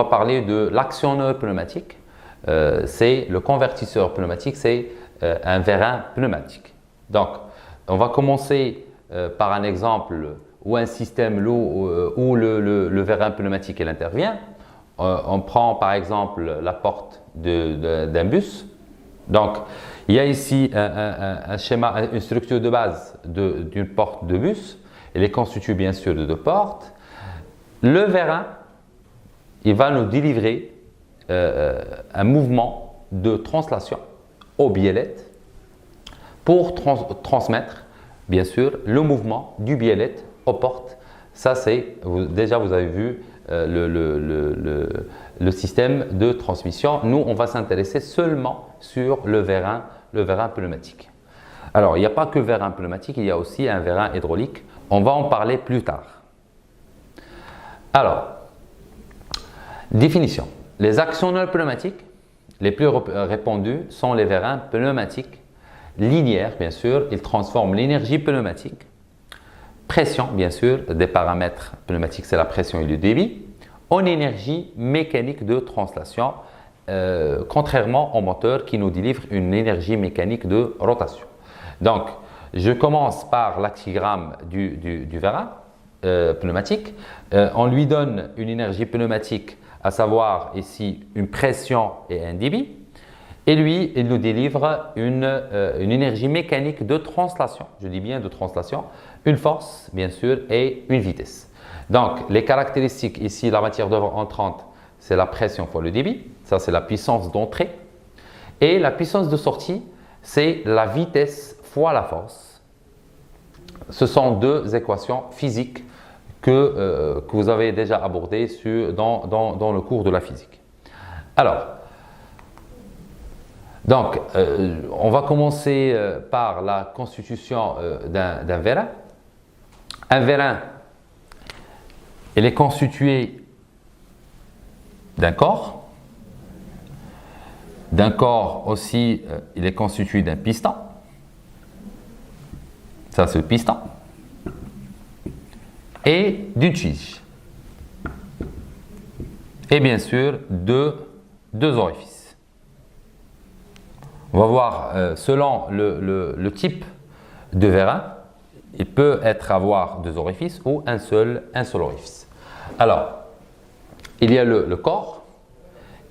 va parler de l'actionneur pneumatique. C'est le convertisseur pneumatique, c'est un vérin pneumatique. Donc, on va commencer par un exemple ou un système où le vérin pneumatique il intervient. On prend par exemple la porte d'un bus. Donc, il y a ici un schéma, une structure de base d'une porte de bus. Elle est constituée bien sûr de deux portes. Le vérin, il va nous délivrer un mouvement de translation aux biellettes pour transmettre bien sûr le mouvement du biellette aux portes. Ça c'est, déjà vous avez vu le système de transmission. Nous on va s'intéresser seulement sur le vérin pneumatique. Alors il n'y a pas que le vérin pneumatique, il y a aussi un vérin hydraulique. On va en parler plus tard. Alors, définition. Les actionneurs pneumatiques les plus répandus sont les vérins pneumatiques linéaires, bien sûr. Ils transforment l'énergie pneumatique, pression, bien sûr, des paramètres pneumatiques, c'est la pression et le débit, en énergie mécanique de translation, contrairement au moteur qui nous délivre une énergie mécanique de rotation. Donc, je commence par l'actigramme du vérin pneumatique. On lui donne une énergie pneumatique, à savoir ici une pression et un débit. Et lui, il nous délivre une énergie mécanique de translation. Je dis bien de translation, une force bien sûr et une vitesse. Donc, les caractéristiques ici, la matière d'œuvre entrante, c'est la pression fois le débit. Ça, c'est la puissance d'entrée. Et la puissance de sortie, c'est la vitesse fois la force. Ce sont deux équations physiques que vous avez déjà abordées dans le cours de la physique. Alors, donc, on va commencer par la constitution d'un vérin. Un vérin, il est constitué d'un corps. D'un corps aussi, il est constitué d'un piston. Ça, c'est le piston. Et d'une tige. Et bien sûr, deux orifices. On va voir, selon le type de vérin, il peut avoir deux orifices ou un seul orifice. Alors, il y a le corps,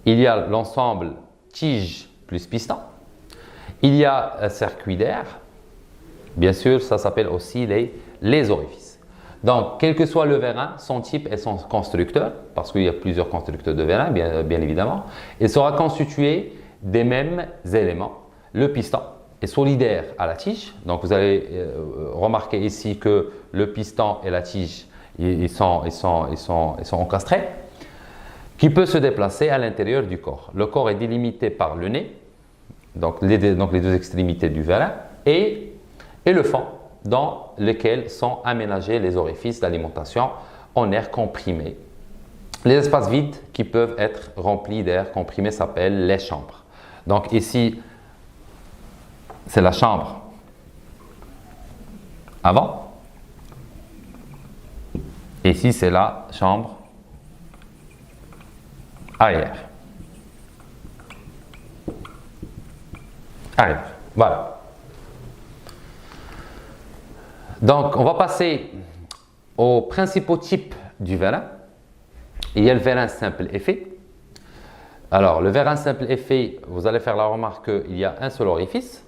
il y a l'ensemble tige plus piston, il y a un circuit d'air, bien sûr, ça s'appelle aussi les orifices. Donc, quel que soit le vérin, son type et son constructeur, parce qu'il y a plusieurs constructeurs de vérin, bien évidemment, il sera constitué des mêmes éléments. Le piston est solidaire à la tige. Donc, vous allez remarquer ici que le piston et la tige, ils sont encastrés, qui peut se déplacer à l'intérieur du corps. Le corps est délimité par le nez, donc les deux extrémités du vérin, et le fond, dans lequel sont aménagés les orifices d'alimentation en air comprimé. Les espaces vides qui peuvent être remplis d'air comprimé s'appellent les chambres. Donc ici, c'est la chambre avant. Ici, c'est la chambre arrière. Arrière. Voilà. Donc, on va passer aux principaux types du vérin. Il y a le vérin simple effet. Alors, le vérin simple effet, vous allez faire la remarque qu'il y a un seul orifice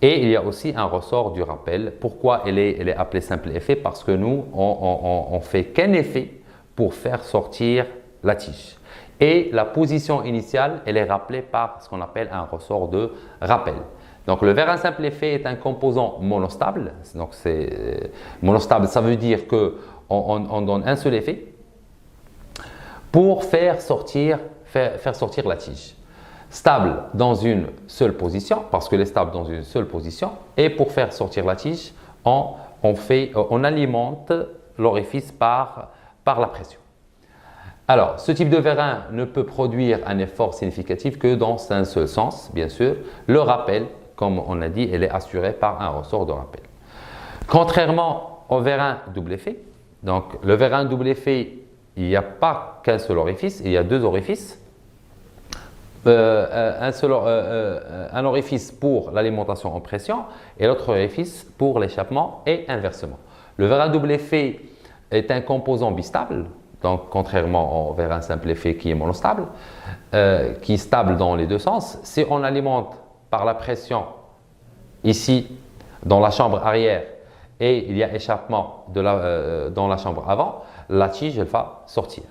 et il y a aussi un ressort du rappel. Pourquoi elle est appelée simple effet? Parce que nous, on fait qu'un effet pour faire sortir la tige. Et la position initiale, elle est rappelée par ce qu'on appelle un ressort de rappel. Donc, le vérin simple effet est un composant monostable. Donc, monostable, ça veut dire qu'on donne un seul effet pour faire sortir la tige. Stable dans une seule position, parce qu'elle est stable dans une seule position. Et pour faire sortir la tige, on alimente l'orifice par la pression. Alors, ce type de vérin ne peut produire un effort significatif que dans un seul sens, bien sûr. Le rappel, comme on a dit, elle est assurée par un ressort de rappel. Contrairement au vérin double effet, donc le vérin double effet, il n'y a pas qu'un seul orifice, il y a deux orifices. Un orifice pour l'alimentation en pression et l'autre orifice pour l'échappement et inversement. Le verre à double effet est un composant bistable, donc contrairement au verre à simple effet qui est monostable, qui est stable dans les deux sens. Si on alimente par la pression ici dans la chambre arrière et il y a échappement dans la chambre avant, la tige elle va sortir.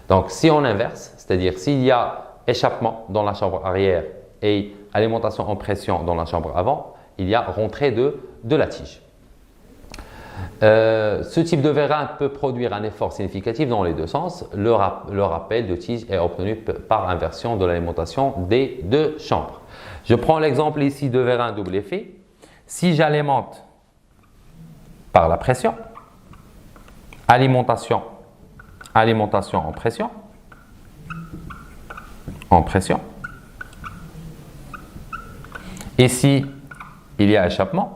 Donc si on inverse, c'est-à-dire s'il y a échappement dans la chambre arrière et alimentation en pression dans la chambre avant, il y a rentrée de la tige. Ce type de vérin peut produire un effort significatif dans les deux sens. Le rappel de tige est obtenu par inversion de l'alimentation des deux chambres. Je prends l'exemple ici de vérin double effet. Si j'alimente par la pression, alimentation en pression, Ici, il y a échappement.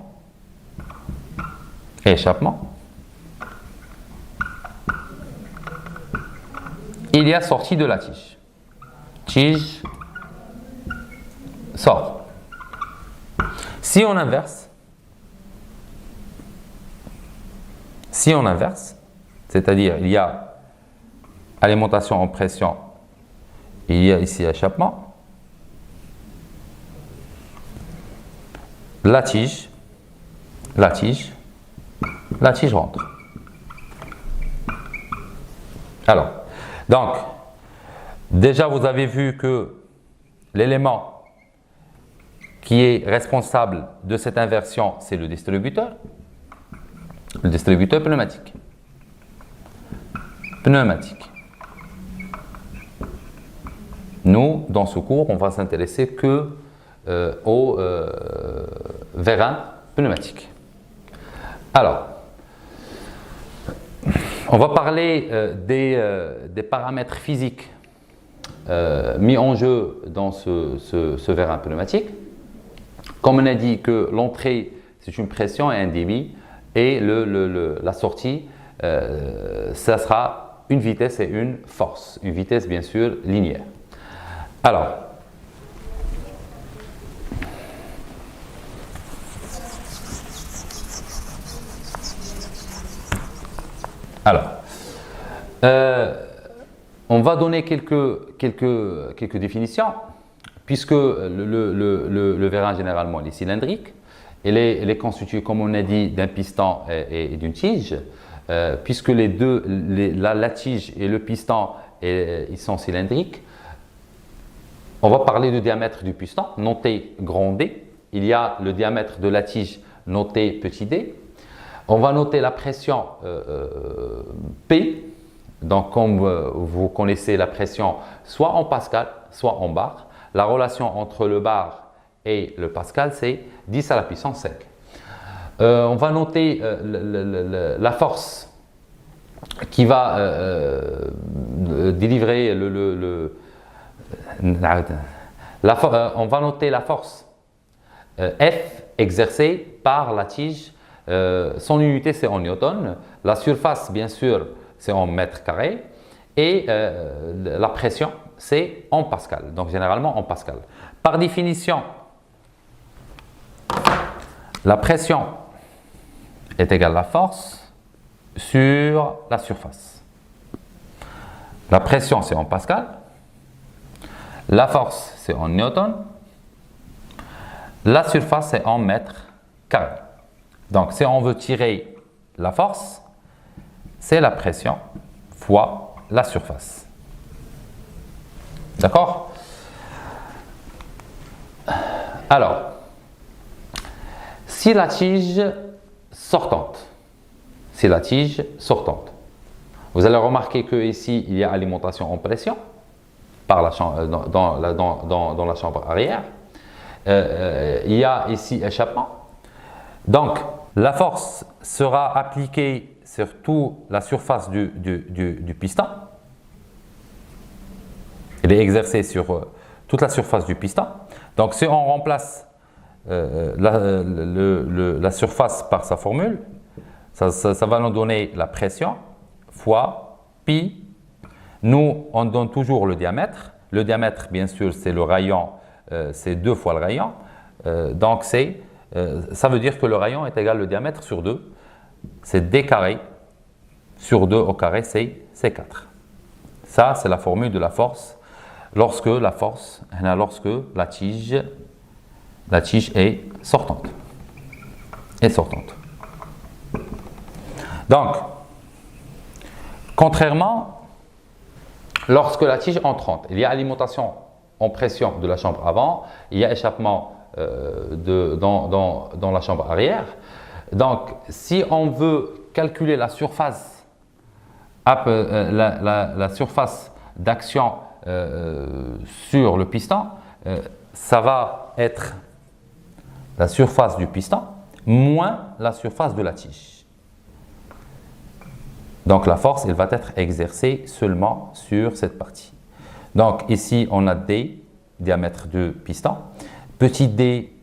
Il y a sortie de la tige. Tige sort. Si on inverse, c'est-à-dire il y a alimentation en pression, il y a ici échappement, la tige rentre. Alors, donc, déjà vous avez vu que l'élément qui est responsable de cette inversion, c'est le distributeur pneumatique. Nous, dans ce cours, on va s'intéresser que au vérin pneumatique. Alors, on va parler des paramètres physiques mis en jeu dans ce vérin pneumatique. Comme on a dit que l'entrée, c'est une pression et un débit, et la sortie, ça sera une vitesse et une force. Une vitesse, bien sûr, linéaire. Alors, on va donner quelques définitions, puisque le vérin généralement il est cylindrique. Il est constitué, comme on a dit, d'un piston et d'une tige, puisque la tige et le piston ils sont cylindriques. On va parler du diamètre du piston, noté grand D. Il y a le diamètre de la tige, noté petit d. On va noter la pression P. Donc, comme vous connaissez la pression soit en pascal, soit en bar. La relation entre le bar et le pascal, c'est 10 à la puissance 5. On va noter la force qui va délivrer on va noter la force F exercée par la tige. Son unité, c'est en newton. La surface, bien sûr, c'est en mètres carrés. Et la pression, c'est en pascal. Donc, généralement, en pascal. Par définition, la pression est égale à la force sur la surface. La pression, c'est en pascal. La force, c'est en newton. La surface, c'est en mètres carrés. Donc, si on veut tirer la force, c'est la pression fois la surface. D'accord? Alors, si la tige sortante, vous allez remarquer que ici il y a alimentation en pression par dans la chambre arrière. Il y a ici échappement. Donc, la force sera appliquée sur toute la surface du piston. Elle est exercée sur toute la surface du piston. Donc, si on remplace la surface par sa formule, ça va nous donner la pression fois pi Nous, on donne toujours le diamètre. Le diamètre, bien sûr, c'est le rayon, c'est 2 fois le rayon. Donc, ça veut dire que le rayon est égal au diamètre sur 2. C'est d carré sur 2 au carré, c'est 4. Ça, c'est la formule de la force lorsque la tige est sortante. Donc, contrairement, lorsque la tige est entrante, il y a alimentation en pression de la chambre avant, il y a échappement dans la chambre arrière. Donc, si on veut calculer la surface, la surface d'action sur le piston, ça va être la surface du piston moins la surface de la tige. Donc, la force, elle va être exercée seulement sur cette partie. Donc, ici, on a D, diamètre de piston. Petit d,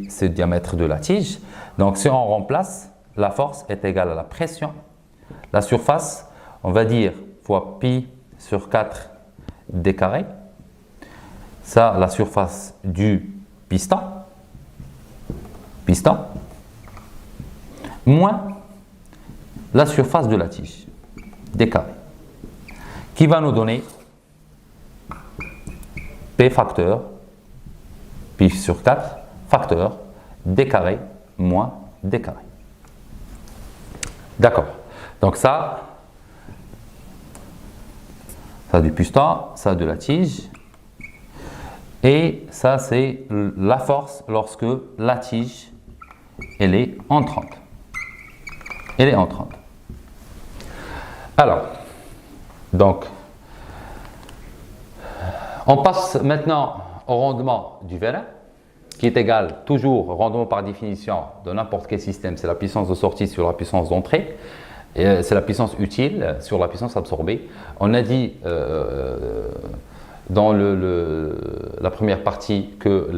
c'est le diamètre de la tige. Donc, si on remplace, la force est égale à la pression. La surface, on va dire, fois pi sur 4 d carré. Ça, la surface du piston, moins la surface de la tige, d carré, qui va nous donner P facteur, pi sur 4, facteur, d carré moins d carré. D'accord. Donc ça du piston, ça de la tige. Et ça, c'est la force lorsque la tige, elle est entrante. Alors, donc, on passe maintenant au rendement du vérin, qui est égal toujours au rendement par définition de n'importe quel système. C'est la puissance de sortie sur la puissance d'entrée. C'est la puissance utile sur la puissance absorbée. On a dit dans la première partie que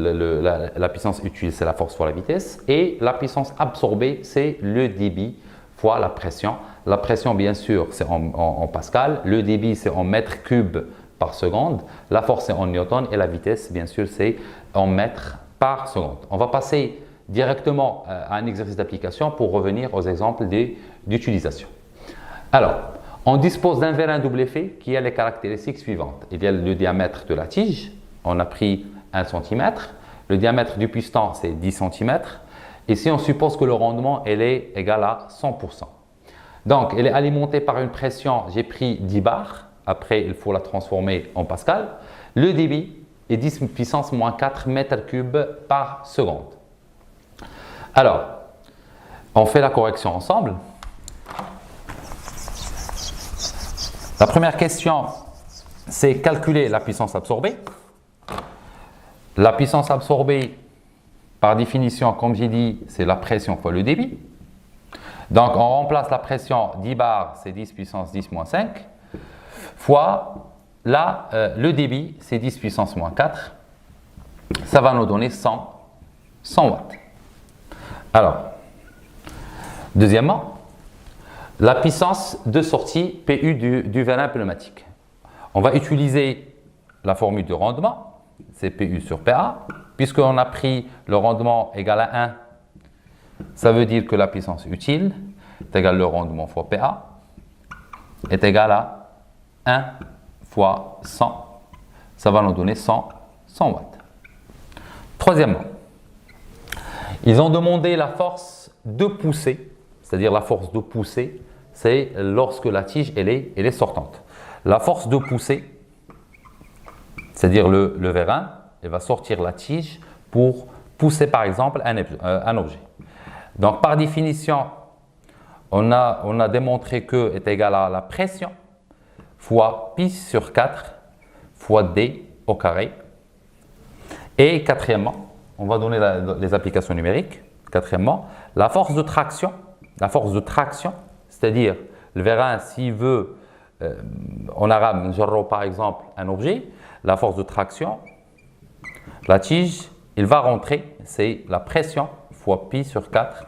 la puissance utile, c'est la force fois la vitesse. Et la puissance absorbée, c'est le débit fois la pression. La pression, bien sûr, c'est en pascal. Le débit, c'est en mètres cubes par seconde. La force, c'est en newton. Et la vitesse, bien sûr, c'est en mètres par seconde. On va passer directement à un exercice d'application pour revenir aux exemples d'utilisation. Alors, on dispose d'un vérin double effet qui a les caractéristiques suivantes. Il y a le diamètre de la tige, on a pris 1 cm. Le diamètre du piston, c'est 10 cm. Et si on suppose que le rendement elle est égal à 100%. Donc, elle est alimentée par une pression, j'ai pris 10 bars. Après, il faut la transformer en pascal. Le débit est 10 puissance moins 4 mètres cubes par seconde. Alors, on fait la correction ensemble. La première question, c'est calculer la puissance absorbée. La puissance absorbée, par définition, comme j'ai dit, c'est la pression fois le débit. Donc, on remplace la pression 10 bars, c'est 10 puissance 10 moins 5, fois le débit, c'est 10 puissance moins 4. Ça va nous donner 100 watts. Alors, deuxièmement, la puissance de sortie PU du vérin pneumatique. On va utiliser la formule de rendement, c'est PU sur PA, puisqu'on a pris le rendement égal à 1. Ça veut dire que la puissance utile est égale le rendement fois PA est égal à 1 fois 100. Ça va nous donner 100 watts. Troisièmement, ils ont demandé la force de poussée, c'est-à-dire la force de poussée, c'est lorsque la tige elle est sortante. La force de poussée, c'est-à-dire le vérin, il va sortir la tige pour pousser par exemple un objet. Donc par définition, on a démontré que est égal à la pression fois pi sur 4 fois d au carré. Et quatrièmement, on va donner les applications numériques. Quatrièmement, la force de traction, c'est-à-dire le vérin s'il veut, en arabe, njarro par exemple un objet, la force de traction, la tige, il va rentrer, c'est la pression fois pi sur 4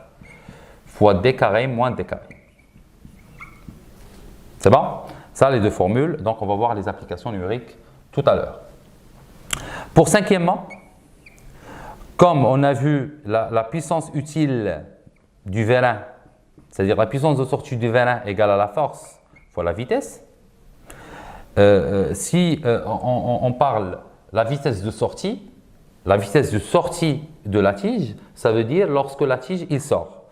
fois d carré moins d carré. C'est bon? Ça, les deux formules. Donc, on va voir les applications numériques tout à l'heure. Pour cinquièmement, comme on a vu la puissance utile du vérin, c'est-à-dire la puissance de sortie du vérin égale à la force fois la vitesse, si on parle la vitesse de sortie de la tige, ça veut dire lorsque la tige il sort.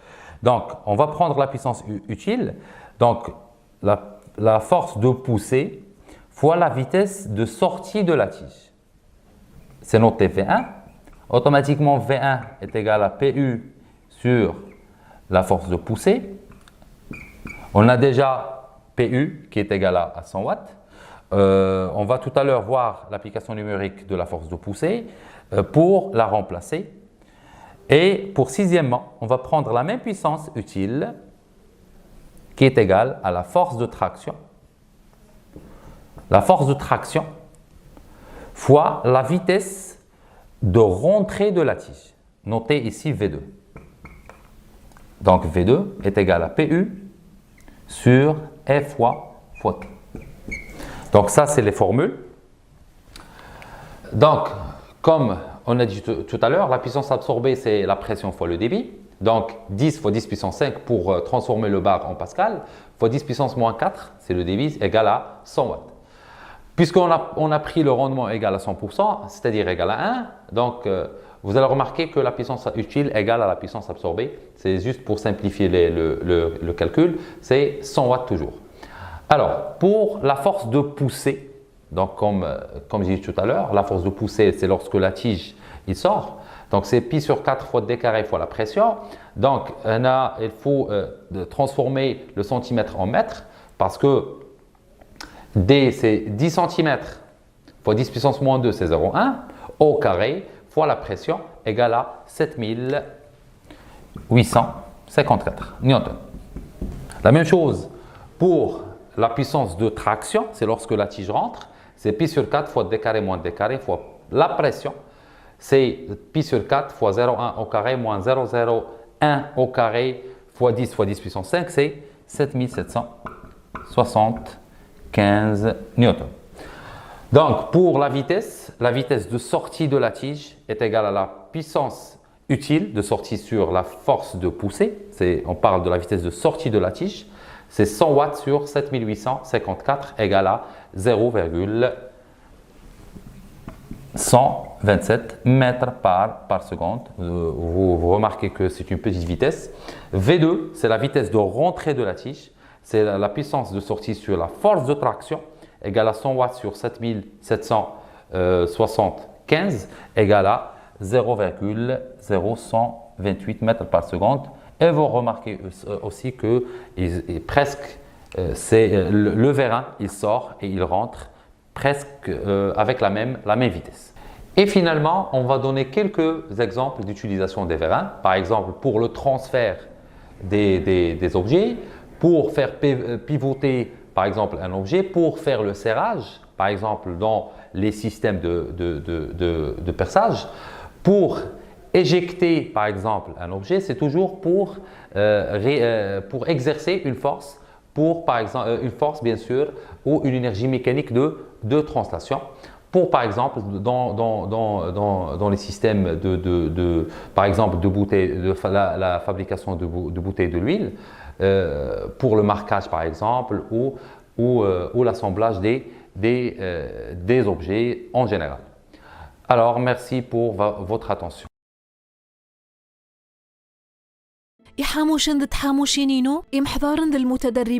Donc, on va prendre la puissance utile, donc la force de poussée fois la vitesse de sortie de la tige. C'est noté V1. Automatiquement, V1 est égal à PU sur la force de poussée. On a déjà PU qui est égal à 100 watts. On va tout à l'heure voir l'application numérique de la force de poussée pour la remplacer. Et pour sixièmement, on va prendre la même puissance utile qui est égale à la force de traction. La force de traction fois la vitesse de rentrée de la tige. Notez ici V2. Donc V2 est égal à PU sur F fois T. Donc ça, c'est les formules. Donc, comme on a dit tout à l'heure, la puissance absorbée, c'est la pression fois le débit. Donc 10 fois 10 puissance 5 pour transformer le bar en pascal, fois 10 puissance moins 4, c'est le débit égal à 100 watts. Puisqu'on a pris le rendement égal à 100%, c'est-à-dire égal à 1, donc vous allez remarquer que la puissance utile égale à la puissance absorbée. C'est juste pour simplifier le calcul, c'est 100 watts toujours. Alors, pour la force de poussée, donc comme j'ai dit tout à l'heure, la force de poussée, c'est lorsque la tige il sort. Donc, c'est pi sur 4 fois d carré fois la pression. Donc, il faut transformer le centimètre en mètre parce que d, c'est 10 cm fois 10 puissance moins 2, c'est 0,1 au carré fois la pression égale à 7854 newtons. La même chose pour la puissance de traction, c'est lorsque la tige rentre, c'est pi sur 4 fois d carré moins d carré fois la pression. C'est pi sur 4 fois 0,1 au carré moins 0,01 au carré fois 10 puissance 5, c'est 7775 newtons. Donc, pour la vitesse de sortie de la tige est égale à la puissance utile de sortie sur la force de poussée. On parle de la vitesse de sortie de la tige. C'est 100 watts sur 7854 égale à 0,127 mètres par seconde. Vous remarquez que c'est une petite vitesse. V2, c'est la vitesse de rentrée de la tige. C'est la puissance de sortie sur la force de traction égale à 100 watts sur 7775 égale à 0,0128 mètres par seconde. Et vous remarquez aussi que presque le vérin il sort et il rentre presque avec la même vitesse. Et finalement, on va donner quelques exemples d'utilisation des vérins. Par exemple, pour le transfert des objets, pour faire pivoter par exemple un objet, pour faire le serrage, par exemple dans les systèmes de perçage, pour éjecter par exemple un objet, c'est toujours pour exercer une force, par exemple une force bien sûr, ou une énergie mécanique de translation. Pour par exemple dans les systèmes par exemple de bouteilles, la fabrication de bouteilles de l'huile, pour le marquage par exemple ou l'assemblage des objets en général. Alors merci pour votre attention. إحاموشن ذ تحاموشينينو إم حضارن ذ المتدرب